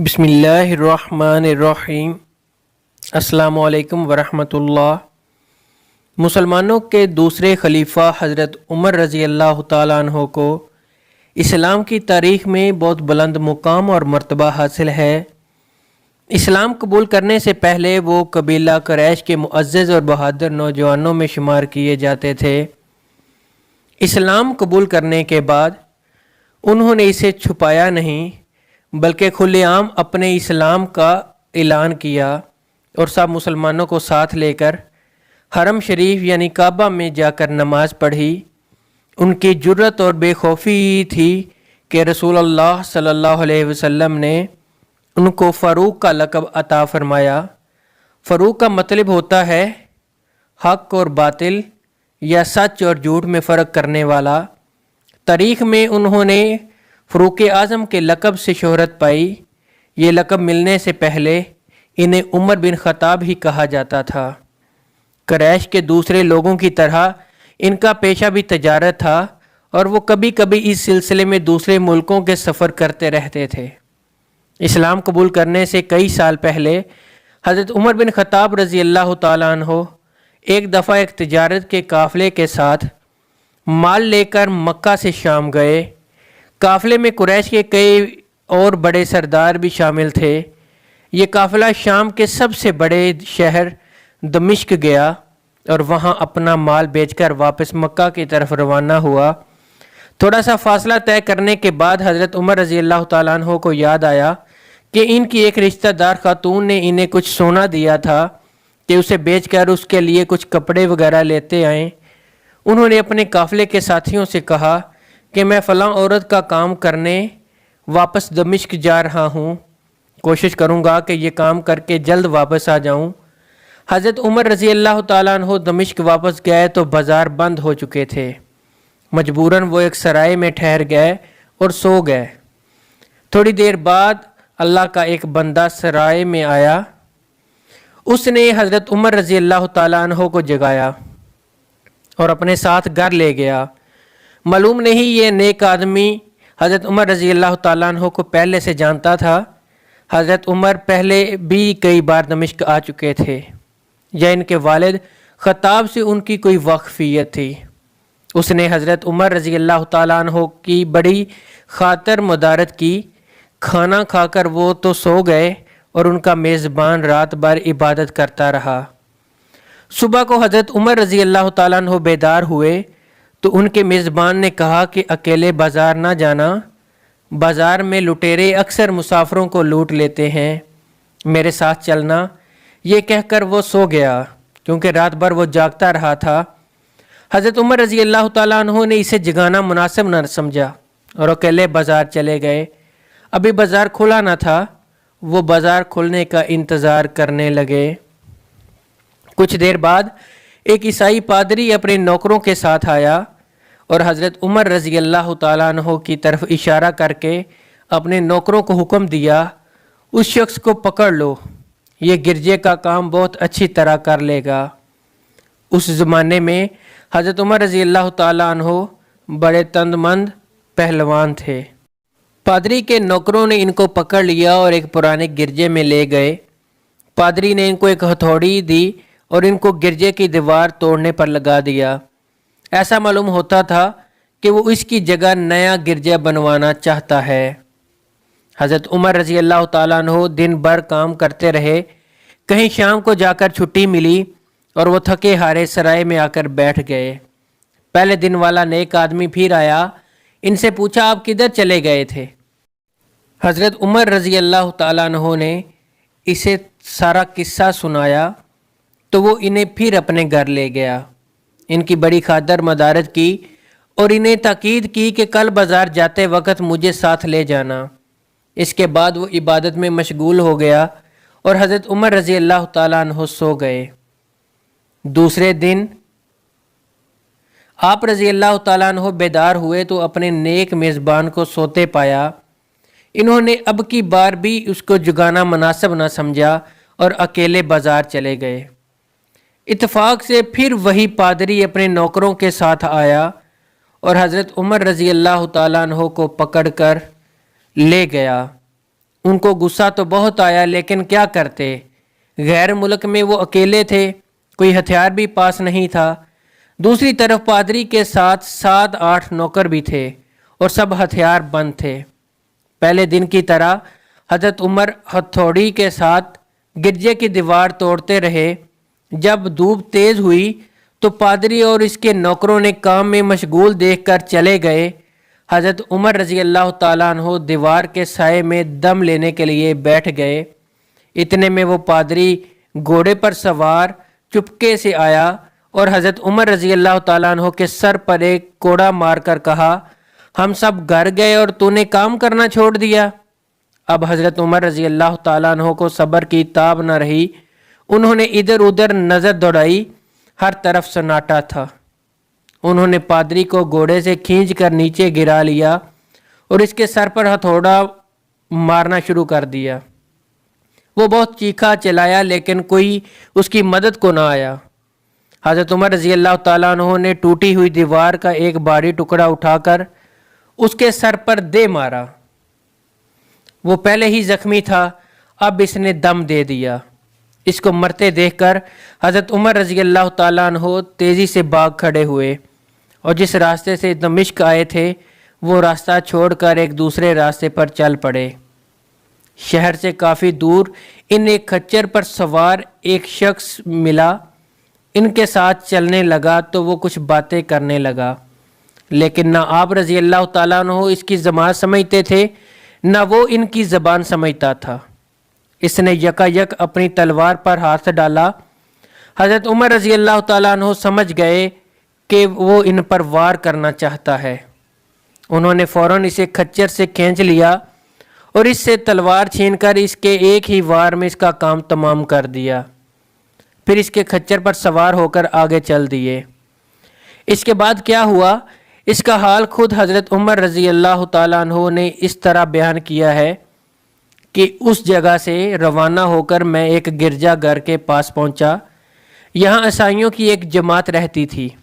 बिस्मिल्लाहिर्रहमानिर्रहीम। अस्सलामु अलैकुम वरहमतुल्लाह। मुसलमानों के दूसरे खलीफा हज़रत उमर रज़ी अल्लाह तआला अन्हो को इस्लाम की तारीख़ में बहुत बुलंद मुकाम और मर्तबा हासिल है। इस्लाम कबूल करने से पहले वो कबीला कुरैश के मुअज़्ज़ज़ और बहादुर नौजवानों में शुमार किए जाते थे। इस्लाम कबूल करने के बाद उन्होंने इसे छुपाया नहीं बल्कि खुलेआम अपने इस्लाम का ऐलान किया और सब मुसलमानों को साथ लेकर हरम शरीफ यानी काबा में जाकर नमाज पढ़ी। उनकी जुर्रत और बेखौफी थी कि रसूलुल्लाह सल्लल्लाहु अलैहि वसल्लम ने उनको फ़ारूक का लक़ब अता फ़रमाया। फ़ारूक का मतलब होता है हक़ और बातिल या सच और झूठ में फ़र्क करने वाला। तारीख़ में उन्होंने फ़ारूक आज़म के लक़ब से शोहरत पाई। ये लक़ब मिलने से पहले इन्हें उमर बिन ख़त्ताब ही कहा जाता था। कुरैश के दूसरे लोगों की तरह इनका पेशा भी तजारत था और वो कभी कभी इस सिलसिले में दूसरे मुल्कों के सफ़र करते रहते थे। इस्लाम कबूल करने से कई साल पहले हज़रत उमर बिन ख़त्ताब रज़ी अल्लाह तआला अन्हो एक दफ़ा एक तजारत के काफ़िले के साथ माल लेकर मक्का से शाम गए। काफ़िले में कुरैश के कई और बड़े सरदार भी शामिल थे। ये काफ़िला शाम के सबसे बड़े शहर दमिश्क गया और वहाँ अपना माल बेचकर वापस मक्का की तरफ रवाना हुआ। थोड़ा सा फासला तय करने के बाद हज़रत उमर रज़ी अल्लाह तआला अन्हो को याद आया कि इनकी एक रिश्तेदार खातून ने इन्हें कुछ सोना दिया था कि उसे बेचकर उसके लिए कुछ कपड़े वगैरह लेते आएँ। उन्होंने अपने काफ़िले के साथियों से कहा कि मैं फ़लाँ औरत का काम करने वापस दमिश्क जा रहा हूँ, कोशिश करूँगा कि ये काम करके जल्द वापस आ जाऊँ। हज़रत उमर रज़ी अल्लाह तआला अन्हो दमिश्क वापस गए तो बाज़ार बंद हो चुके थे। मजबूरन वो एक सराय में ठहर गए और सो गए। थोड़ी देर बाद अल्लाह का एक बंदा सराय में आया। उसने हज़रत उमर रज़ी अल्लाह तआला अन्हो को जगाया और अपने साथ घर ले गया। मालूम नहीं ये नेक आदमी हज़रत उमर रज़ी अल्लाह तआला अन्हो को पहले से जानता था। हज़रत उमर पहले भी कई बार दमिश्क आ चुके थे या इनके वालिद ख़त्ताब से उनकी कोई वाक़फ़ियत थी। उसने हज़रत उमर रज़ी अल्लाह तआला अन्हो की बड़ी ख़ातर मदारत की। खाना खाकर वो तो सो गए और उनका मेज़बान रात भर इबादत करता रहा। सुबह को हज़रत उमर रज़ी अल्लाह तआला अन्हो बेदार हुए तो उनके मेज़बान ने कहा कि अकेले बाज़ार ना जाना, बाज़ार में लुटेरे अक्सर मुसाफिरों को लूट लेते हैं, मेरे साथ चलना। ये कहकर वो सो गया क्योंकि रात भर वो जागता रहा था। हज़रत उमर रज़ी अल्लाह तआला अन्हो ने इसे जगाना मुनासिब न समझा और अकेले बाज़ार चले गए। अभी बाज़ार खुला न था, वो बाज़ार खुलने का इंतज़ार करने लगे। कुछ देर बाद एक ईसाई पादरी अपने नौकरों के साथ आया और हज़रत उमर रज़ी अल्लाह तआला अन्हो की तरफ इशारा करके अपने नौकरों को हुक्म दिया, उस शख्स को पकड़ लो, ये गिरजे का काम बहुत अच्छी तरह कर लेगा। उस ज़माने में हज़रत उमर रज़ी अल्लाह तआला अन्हो बड़े तंदमंद पहलवान थे। पादरी के नौकरों ने इनको पकड़ लिया और एक पुराने गिरजे में ले गए। पादरी ने इनको एक हथौड़ी दी और इनको गिरजे की दीवार तोड़ने पर लगा दिया। ऐसा मालूम होता था कि वो इसकी जगह नया गिरजा बनवाना चाहता है। हज़रत उमर रज़ी अल्लाह तआला अन्हो दिन भर काम करते रहे। कहीं शाम को जाकर छुट्टी मिली और वो थके हारे सराय में आकर बैठ गए। पहले दिन वाला नेक आदमी फिर आया। इनसे पूछा, आप किधर चले गए थे? हज़रत उमर रज़ी अल्लाह तआला अन्हो ने इसे सारा किस्सा सुनाया तो वो इन्हें फिर अपने घर ले गया। इनकी बड़ी खातर मदारत की और इन्हें ताकीद की कि कल बाज़ार जाते वक्त मुझे साथ ले जाना। इसके बाद वो इबादत में मशगूल हो गया और हज़रत उमर रज़ी अल्लाह तआला अन्हो सो गए। दूसरे दिन आप रज़ी अल्लाह तआला अन्हो बेदार हुए तो अपने नेक मेज़बान को सोते पाया। इन्होंने अब की बार भी उसको जगाना मुनासिब न समझा और अकेले बाज़ार चले गए। इत्तेफाक से फिर वही पादरी अपने नौकरों के साथ आया और हज़रत उमर रज़ी अल्लाह तआला अन्हो को पकड़ कर ले गया। उनको गुस्सा तो बहुत आया, लेकिन क्या करते, गैर मुल्क में वो अकेले थे, कोई हथियार भी पास नहीं था। दूसरी तरफ पादरी के साथ 7-8 नौकर भी थे और सब हथियार बंद थे। पहले दिन की तरह हजरत उमर हथौड़ी के साथ गिरजे की दीवार तोड़ते रहे। जब धूप तेज हुई तो पादरी और इसके नौकरों ने काम में मशगूल देखकर चले गए। हजरत उमर रजी अल्लाह ताला अन्हो दीवार के साए में दम लेने के लिए बैठ गए। इतने में वो पादरी घोड़े पर सवार चुपके से आया और हजरत उमर रजी अल्लाह ताला अन्हो के सर पर एक कोड़ा मारकर कहा, हम सब घर गए और तूने काम करना छोड़ दिया। अब हजरत उमर रजी अल्लाह ताला अन्हो को सब्र की ताब न रही। उन्होंने इधर उधर नज़र दौड़ाई, हर तरफ सन्नाटा था। उन्होंने पादरी को घोड़े से खींच कर नीचे गिरा लिया और इसके सर पर हथौड़ा मारना शुरू कर दिया। वो बहुत चीखा चिल्लाया, लेकिन कोई उसकी मदद को ना आया। हज़रत उमर रज़ी अल्लाह ताला अन्हु ने टूटी हुई दीवार का एक भारी टुकड़ा उठाकर उसके सर पर दे मारा। वो पहले ही जख्मी था, अब इसने दम दे दिया। इसको मरते देखकर हज़रत उमर रज़ी अल्लाह ताला अन्हु तेज़ी से भाग खड़े हुए और जिस रास्ते से दमिश्क आए थे वो रास्ता छोड़कर एक दूसरे रास्ते पर चल पड़े। शहर से काफ़ी दूर इन एक खच्चर पर सवार एक शख्स मिला। इनके साथ चलने लगा तो वो कुछ बातें करने लगा, लेकिन ना आप रज़ी अल्लाह ताला अन्हु इसकी ज़बान समझते थे, ना वो इनकी ज़बान समझता था। इसने यकायक अपनी तलवार पर हाथ डाला। हज़रत उमर रज़ी अल्लाह ताला अन्हु समझ गए कि वो इन पर वार करना चाहता है। उन्होंने फ़ौरन इसे खच्चर से खींच लिया और इससे तलवार छीनकर इसके एक ही वार में इसका काम तमाम कर दिया। फिर इसके खच्चर पर सवार होकर आगे चल दिए। इसके बाद क्या हुआ, इसका हाल खुद हज़रत उमर रज़ी अल्लाह ताला अन्हु ने इस तरह बयान किया है कि उस जगह से रवाना होकर मैं एक गिरजा घर के पास पहुंचा। यहाँ ईसाइयों की एक जमात रहती थी।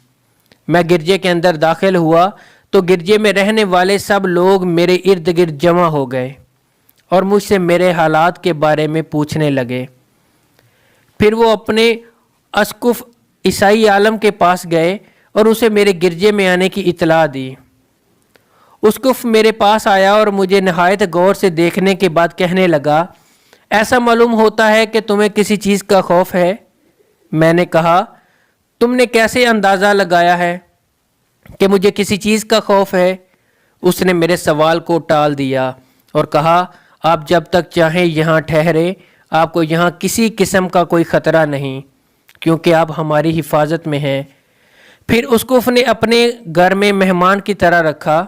मैं गिरजे के अंदर दाखिल हुआ तो गिरजे में रहने वाले सब लोग मेरे इर्द गिर्द जमा हो गए और मुझसे मेरे हालात के बारे में पूछने लगे। फिर वो अपने अस्कुफ ईसाई आलम के पास गए और उसे मेरे गिरजे में आने की इतला दी। उसकुफ मेरे पास आया और मुझे नहायत गौर से देखने के बाद कहने लगा, ऐसा मालूम होता है कि तुम्हें किसी चीज़ का खौफ है। मैंने कहा, तुमने कैसे अंदाज़ा लगाया है कि मुझे किसी चीज़ का खौफ है? उसने मेरे सवाल को टाल दिया और कहा, आप जब तक चाहें यहाँ ठहरे, आपको यहाँ किसी किस्म का कोई ख़तरा नहीं, क्योंकि आप हमारी हिफाजत में हैं। फिर उसने अपने घर में मेहमान की तरह रखा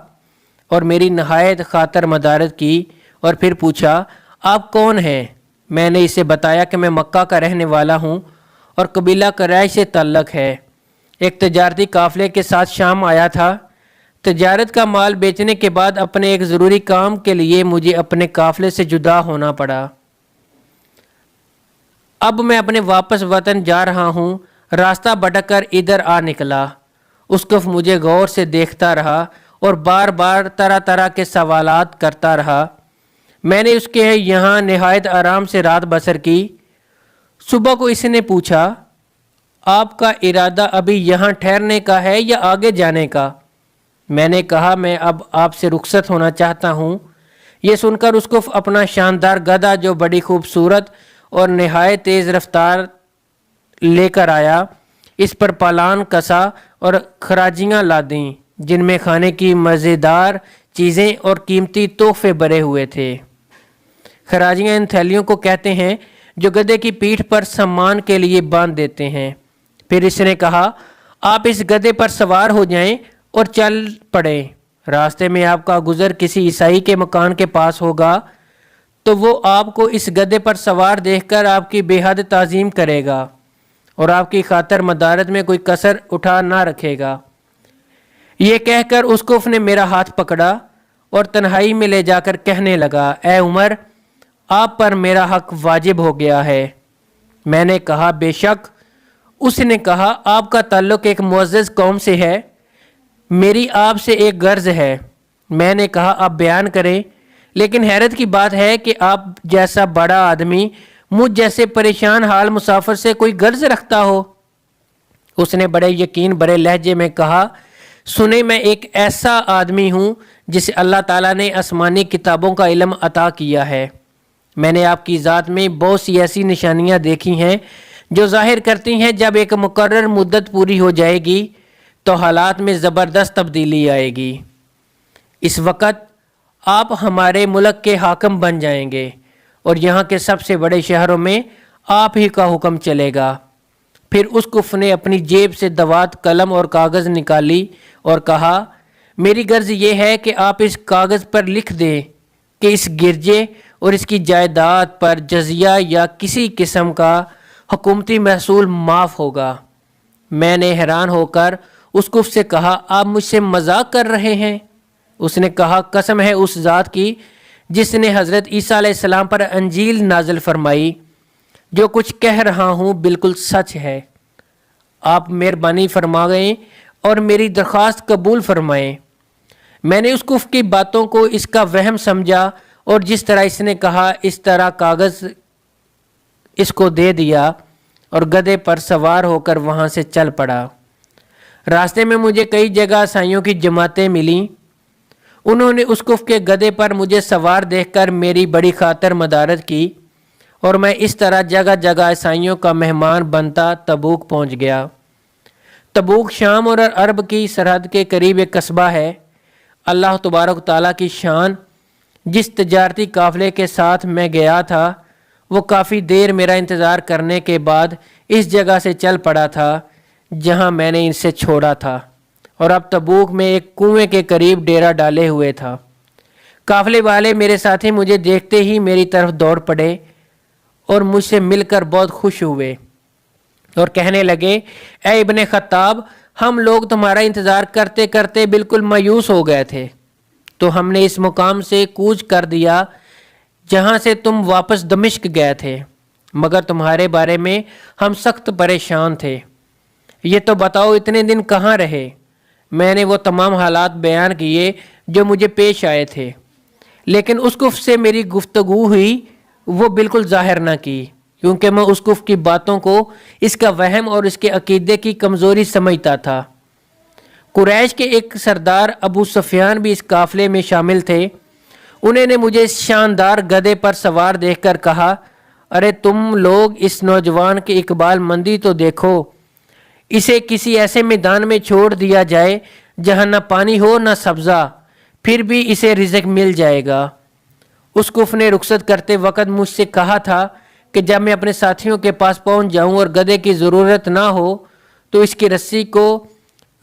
और मेरी नहायत खातर मदारत की और फिर पूछा, आप कौन हैं? मैंने इसे बताया कि मैं मक्का का रहने वाला हूँ और कबीला करैश से ताल्लुक़ है। एक तजारती काफ़िले के साथ शाम आया था। तजारत का माल बेचने के बाद अपने एक ज़रूरी काम के लिए मुझे अपने काफ़िले से जुदा होना पड़ा। अब मैं अपने वापस वतन जा रहा हूँ। रास्ता भटक कर इधर आ निकला। उसको मुझे गौर से देखता रहा और बार बार तरह तरह के सवालात करता रहा। मैंने उसके यहाँ नहायत आराम से रात बसर की। सुबह को इसने पूछा, आपका इरादा अभी यहाँ ठहरने का है या आगे जाने का? मैंने कहा, मैं अब आपसे रुखसत होना चाहता हूँ। ये सुनकर उसको अपना शानदार गधा, जो बड़ी खूबसूरत और नहायत तेज़ रफ्तार लेकर आया, इस पर पालान कसा और खराजियाँ लादीं, जिनमें खाने की मज़ेदार चीज़ें और कीमती तोहफे भरे हुए थे। खराजियाँ इन थैलियों को कहते हैं जो गधे की पीठ पर सम्मान के लिए बांध देते हैं। फिर इसने कहा, आप इस गधे पर सवार हो जाएं और चल पड़ें। रास्ते में आपका गुज़र किसी ईसाई के मकान के पास होगा तो वो आपको इस गधे पर सवार देखकर आपकी बेहद ताज़ीम करेगा और आपकी खातर मदारत में कोई कसर उठा ना रखेगा। ये कहकर उसको ने मेरा हाथ पकड़ा और तन्हाई में ले जाकर कहने लगा, ए उमर, आप पर मेरा हक वाजिब हो गया है। मैंने कहा, बेशक। उसने कहा, आपका ताल्लुक़ एक मुअज़्ज़ज़ कौम से है, मेरी आपसे एक गर्ज है। मैंने कहा, आप बयान करें। لیکن حیرت کی بات ہے کہ آپ جیسا بڑا آدمی مجھ جیسے پریشان حال مسافر سے کوئی غرض رکھتا ہو۔ اس نے بڑے یقین بڑے لہجے میں کہا، سنیں، میں ایک ایسا آدمی ہوں جسے اللہ تعالیٰ نے آسمانی کتابوں کا علم عطا کیا ہے۔ میں نے آپ کی ذات میں بہت سی ایسی نشانیاں دیکھی ہیں جو ظاہر کرتی ہیں جب ایک مقرر مدت پوری ہو جائے گی تو حالات میں زبردست تبدیلی آئے گی۔ اس وقت آپ ہمارے ملک کے حاکم بن جائیں گے اور یہاں کے سب سے بڑے شہروں میں آپ ہی کا حکم چلے گا۔ پھر اسقف نے اپنی جیب سے دوات، قلم اور کاغذ نکالی اور کہا، میری غرض یہ ہے کہ آپ اس کاغذ پر لکھ دیں کہ اس گرجے اور اس کی جائیداد پر جزیہ یا کسی قسم کا حکومتی محصول معاف ہوگا۔ میں نے حیران ہو کر اسقف سے کہا، آپ مجھ سے مذاق کر رہے ہیں؟ اس نے کہا، قسم ہے اس ذات کی جس نے حضرت عیسیٰ علیہ السلام پر انجیل نازل فرمائی، جو کچھ کہہ رہا ہوں بالکل سچ ہے۔ آپ مہربانی فرمائیں اور میری درخواست قبول فرمائیں۔ میں نے اسقف کی باتوں کو اس کا وہم سمجھا اور جس طرح اس نے کہا اس طرح کاغذ اس کو دے دیا اور گدھے پر سوار ہو کر وہاں سے چل پڑا۔ راستے میں مجھے کئی جگہ عیسائیوں کی جماعتیں ملیں۔ انہوں نے اسقف کے گدھے پر مجھے سوار دیکھ کر میری بڑی خاطر مدارت کی اور میں اس طرح جگہ جگہ عیسائیوں کا مہمان بنتا تبوک پہنچ گیا۔ تبوک شام اور عرب کی سرحد کے قریب ایک قصبہ ہے۔ اللہ تبارک تعالیٰ کی شان، جس تجارتی قافلے کے ساتھ میں گیا تھا وہ کافی دیر میرا انتظار کرنے کے بعد اس جگہ سے چل پڑا تھا جہاں میں نے ان سے چھوڑا تھا، اور اب تبوک میں ایک کنویں کے قریب ڈیرا ڈالے ہوئے تھا۔ قافلے والے میرے ساتھی مجھے دیکھتے ہی میری طرف دوڑ پڑے اور مجھ سے مل کر بہت خوش ہوئے اور کہنے لگے، اے ابن خطاب، ہم لوگ تمہارا انتظار کرتے کرتے بالکل مایوس ہو گئے تھے، تو ہم نے اس مقام سے کوچ کر دیا جہاں سے تم واپس دمشق گئے تھے، مگر تمہارے بارے میں ہم سخت پریشان تھے۔ یہ تو بتاؤ اتنے دن کہاں رہے؟ میں نے وہ تمام حالات بیان کیے جو مجھے پیش آئے تھے، لیکن اسقف سے میری گفتگو ہوئی وہ بالکل ظاہر نہ کی، کیونکہ میں اسقف کی باتوں کو اس کا وہم اور اس کے عقیدے کی کمزوری سمجھتا تھا۔ قریش کے ایک سردار ابو سفیان بھی اس قافلے میں شامل تھے۔ انہوں نے مجھے اس شاندار گدھے پر سوار دیکھ کر کہا، ارے تم لوگ اس نوجوان کی اقبال مندی تو دیکھو، اسے کسی ایسے میدان میں چھوڑ دیا جائے جہاں نہ پانی ہو نہ سبزہ، پھر بھی اسے رزق مل جائے گا۔ اسقف نے رخصت کرتے وقت مجھ سے کہا تھا کہ جب میں اپنے ساتھیوں کے پاس پہنچ جاؤں اور گدھے کی ضرورت نہ ہو تو اس کی رسی کو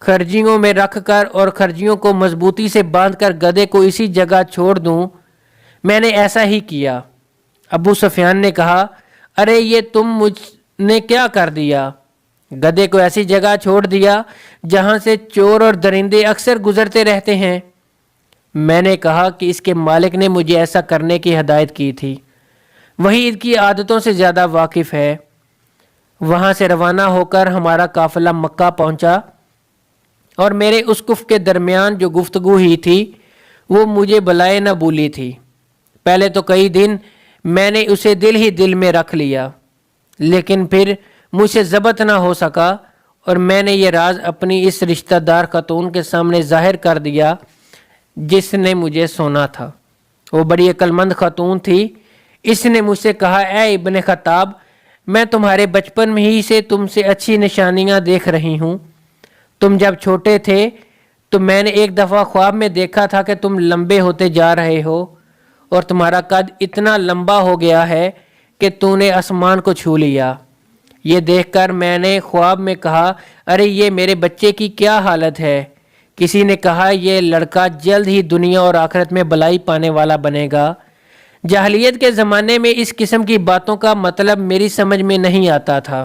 خرجیوں میں رکھ کر اور خرجیوں کو مضبوطی سے باندھ کر گدھے کو اسی جگہ چھوڑ دوں۔ میں نے ایسا ہی کیا۔ ابو سفیان نے کہا، ارے یہ تم مجھ نے کیا کر دیا؟ گدھے کو ایسی جگہ چھوڑ دیا جہاں سے چور اور درندے اکثر گزرتے رہتے ہیں۔ میں نے کہا کہ اس کے مالک نے مجھے ایسا کرنے کی ہدایت کی تھی، وہی ان کی عادتوں سے زیادہ واقف ہے۔ وہاں سے روانہ ہو کر ہمارا قافلہ مکہ پہنچا اور میرے اسقف کے درمیان جو گفتگو ہوئی تھی وہ مجھے بلائے نہ بھولی تھی۔ پہلے تو کئی دن میں نے اسے دل ہی دل میں رکھ لیا، لیکن پھر مجھ سے ضبط نہ ہو سکا اور میں نے یہ راز اپنی اس رشتہ دار خاتون کے سامنے ظاہر کر دیا جس نے مجھے سونا تھا۔ وہ بڑی عقل مند خاتون تھی۔ اس نے مجھ سے کہا، اے ابن خطاب، میں تمہارے بچپن میں ہی سے تم سے اچھی نشانیاں دیکھ رہی ہوں۔ تم جب چھوٹے تھے تو میں نے ایک دفعہ خواب میں دیکھا تھا کہ تم لمبے ہوتے جا رہے ہو اور تمہارا قد اتنا لمبا ہو گیا ہے کہ تو نے آسمان کو چھو لیا۔ یہ دیکھ کر میں نے خواب میں کہا، ارے یہ میرے بچے کی کیا حالت ہے؟ کسی نے کہا، یہ لڑکا جلد ہی دنیا اور آخرت میں بلائی پانے والا بنے گا۔ جاہلیت کے زمانے میں اس قسم کی باتوں کا مطلب میری سمجھ میں نہیں آتا تھا۔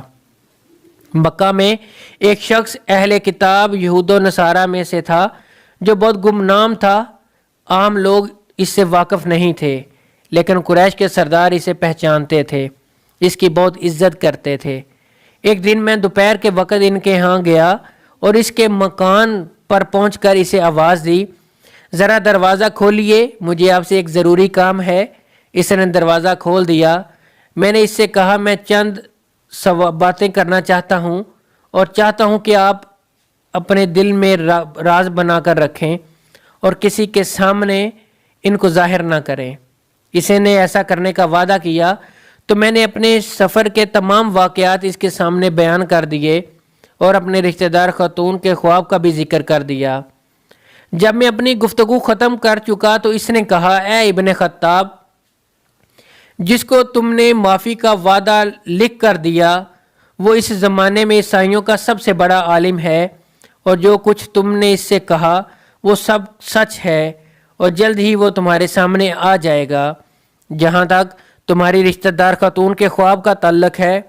مکہ میں ایک شخص اہل کتاب یہود و نصارہ میں سے تھا جو بہت گمنام تھا۔ عام لوگ اس سے واقف نہیں تھے، لیکن قریش کے سردار اسے پہچانتے تھے، اس کی بہت عزت کرتے تھے۔ ایک دن میں دوپہر کے وقت ان کے ہاں گیا اور اس کے مکان پر پہنچ کر اسے آواز دی، ذرا دروازہ کھولیے، مجھے آپ سے ایک ضروری کام ہے۔ اس نے دروازہ کھول دیا۔ میں نے اس سے کہا میں چند باتیں کرنا چاہتا ہوں اور چاہتا ہوں کہ آپ اپنے دل میں راز بنا کر رکھیں اور کسی کے سامنے ان کو ظاہر نہ کریں۔ اسے نے ایسا کرنے کا وعدہ کیا تو میں نے اپنے سفر کے تمام واقعات اس کے سامنے بیان کر دیے اور اپنے رشتہ دار خاتون کے خواب کا بھی ذکر کر دیا۔ جب میں اپنی گفتگو ختم کر چکا تو اس نے کہا، اے ابن خطاب، جس کو تم نے معافی کا وعدہ لکھ کر دیا وہ اس زمانے میں عیسائیوں کا سب سے بڑا عالم ہے، اور جو کچھ تم نے اس سے کہا وہ سب سچ ہے، اور جلد ہی وہ تمہارے سامنے آ جائے گا۔ جہاں تک تمہاری رشتہ دار خاتون کے خواب کا تعلق ہے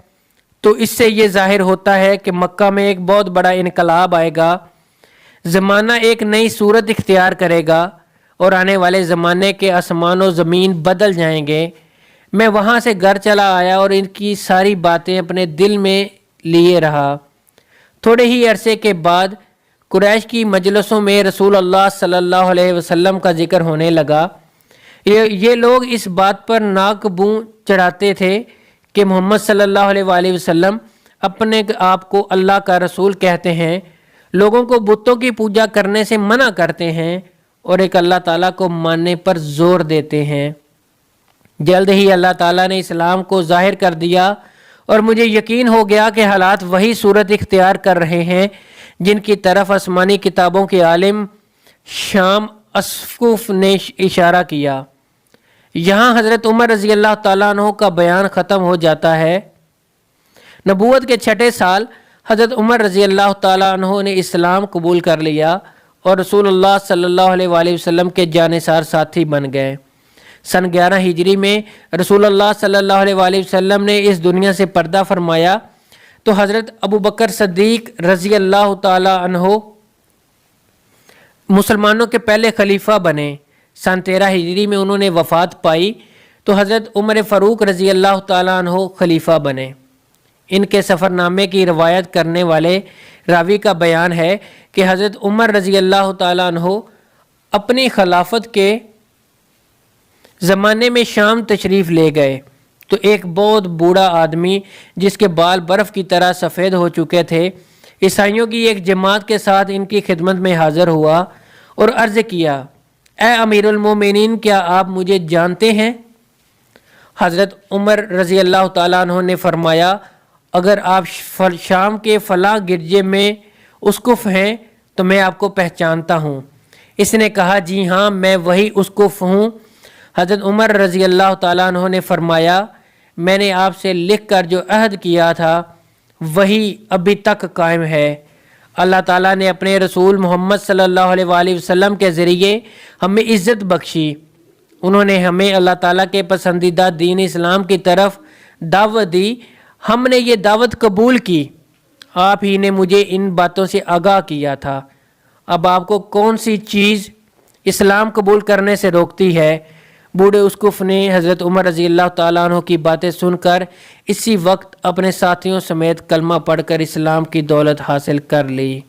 تو اس سے یہ ظاہر ہوتا ہے کہ مکہ میں ایک بہت بڑا انقلاب آئے گا، زمانہ ایک نئی صورت اختیار کرے گا اور آنے والے زمانے کے آسمان و زمین بدل جائیں گے۔ میں وہاں سے گھر چلا آیا اور ان کی ساری باتیں اپنے دل میں لیے رہا۔ تھوڑے ہی عرصے کے بعد قریش کی مجلسوں میں رسول اللہ صلی اللہ علیہ وسلم کا ذکر ہونے لگا۔ یہ لوگ اس بات پر ناک بوں چڑھاتے تھے کہ محمد صلی اللہ علیہ وآلہ وسلم اپنے آپ کو اللہ کا رسول کہتے ہیں، لوگوں کو بتوں کی پوجا کرنے سے منع کرتے ہیں اور ایک اللہ تعالیٰ کو ماننے پر زور دیتے ہیں۔ جلد ہی اللہ تعالیٰ نے اسلام کو ظاہر کر دیا اور مجھے یقین ہو گیا کہ حالات وہی صورت اختیار کر رہے ہیں جن کی طرف آسمانی کتابوں کے عالم شام اسقف نے اشارہ کیا۔ یہاں حضرت عمر رضی اللہ تعالیٰ عنہ کا بیان ختم ہو جاتا ہے۔ نبوت کے 6 سال حضرت عمر رضی اللہ تعالیٰ عنہ نے اسلام قبول کر لیا اور رسول اللہ صلی اللہ علیہ وآلہ وسلم کے جانثار ساتھی بن گئے۔ سن 11 ہجری میں رسول اللہ صلی اللہ علیہ وآلہ وسلم نے اس دنیا سے پردہ فرمایا تو حضرت ابو بکر صدیق رضی اللہ تعالیٰ عنہ مسلمانوں کے پہلے خلیفہ بنے۔ سن 13 ہجری میں انہوں نے وفات پائی تو حضرت عمر فاروق رضی اللہ تعالیٰ عنہ خلیفہ بنے۔ ان کے سفر نامے کی روایت کرنے والے راوی کا بیان ہے کہ حضرت عمر رضی اللہ تعالیٰ عنہ اپنی خلافت کے زمانے میں شام تشریف لے گئے تو ایک بہت بوڑھا آدمی جس کے بال برف کی طرح سفید ہو چکے تھے عیسائیوں کی ایک جماعت کے ساتھ ان کی خدمت میں حاضر ہوا اور عرض کیا، اے امیر المومنین، کیا آپ مجھے جانتے ہیں؟ حضرت عمر رضی اللہ تعالیٰ عنہ نے فرمایا، اگر آپ شام کے فلاں گرجے میں اسقف ہیں تو میں آپ کو پہچانتا ہوں۔ اس نے کہا، جی ہاں، میں وہی اسقف ہوں۔ حضرت عمر رضی اللہ تعالیٰ عنہ نے فرمایا، میں نے آپ سے لکھ کر جو عہد کیا تھا وہی ابھی تک قائم ہے۔ اللہ تعالیٰ نے اپنے رسول محمد صلی اللہ علیہ وآلہ وسلم کے ذریعے ہمیں عزت بخشی۔ انہوں نے ہمیں اللہ تعالیٰ کے پسندیدہ دین اسلام کی طرف دعوت دی، ہم نے یہ دعوت قبول کی۔ آپ ہی نے مجھے ان باتوں سے آگاہ کیا تھا۔ اب آپ کو کون سی چیز اسلام قبول کرنے سے روکتی ہے؟ بوڑھے اسقف نے حضرت عمر رضی اللہ تعالیٰ عنہ کی باتیں سن کر اسی وقت اپنے ساتھیوں سمیت کلمہ پڑھ کر اسلام کی دولت حاصل کر لی۔